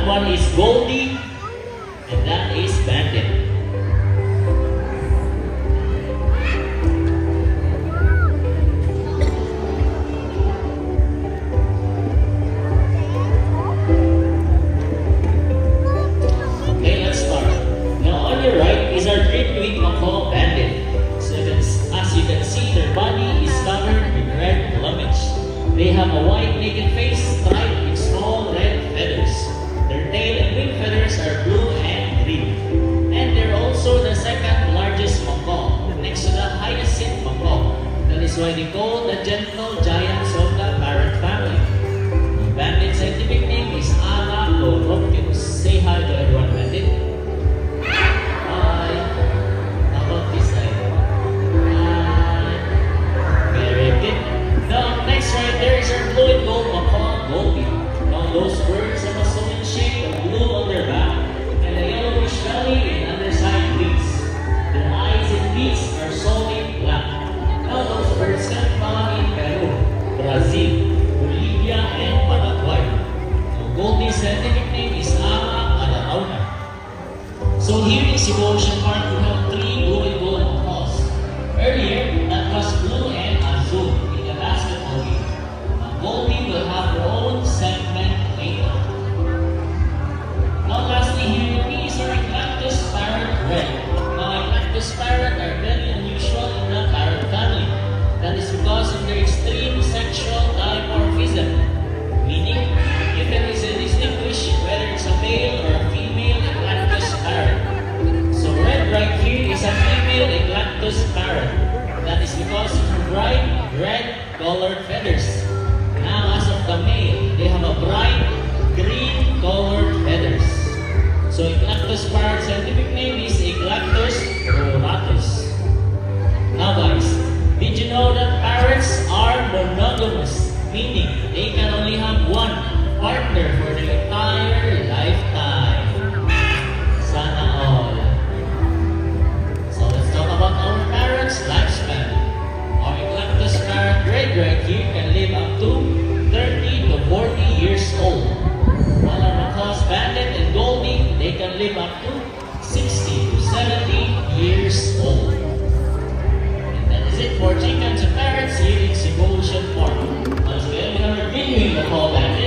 one is Goldie, and that is Bandit. Okay, let's start. Now on your right is our great macaw Bandit. So as you can see, their body is covered with red plumage. They have a white naked face striped with small red feathers. Their tail and wing feathers are blue and green. And they're also the second largest macaw, next to the hyacinth macaw. That is why they call the gentle giants of the parrot family. The bandit's scientific name is Anacoroctus. Say hi to everyone, Bandit. Hi. How about this side? Hi. Very good. Now, next right there is our blue and gold macaw, Goldie. Now, those birds have a solid shade of blue on their back and a yellowish belly and underside wings. Their eyes and beaks are solid black. Now, those birds can be found in Peru, Brazil, Bolivia, and Paraguay. Now, Goldie's scientific name is Ama Adarauna. So here in Cebu Ocean Park, we have three blue and gold macaws. Earlier, that was blue and azul in the basketball game. Now, Goldie will have her own segment later. Now lastly here with me is our Eclectus parrot red. Now Eclectus parrot are very unusual in the parrot family. That is because of their extreme sexual dimorphism. Meaning, you can easily distinguish whether it's a male or a female Eclectus parrot. So red right here is a female Eclectus parrot. That is because of her bright red colored feathers. Now as of the male, they have a bright green colored feathers. So Eclectus parrot's scientific name is Eclectus roratus. Now guys, did you know that parrots are monogamous? Meaning, they can only have one partner for their entire lifetime. Sana all. So let's talk about our parrot's lifespan. Our Eclectus parrot red right here can live up to 30 to 40 years old. While our macaws Bandit and Goldie, they can live up to 60 to 70 years old. And that is it for chickens and parrots here in Cebu Ocean Park. Once again, we are reviewing the call back.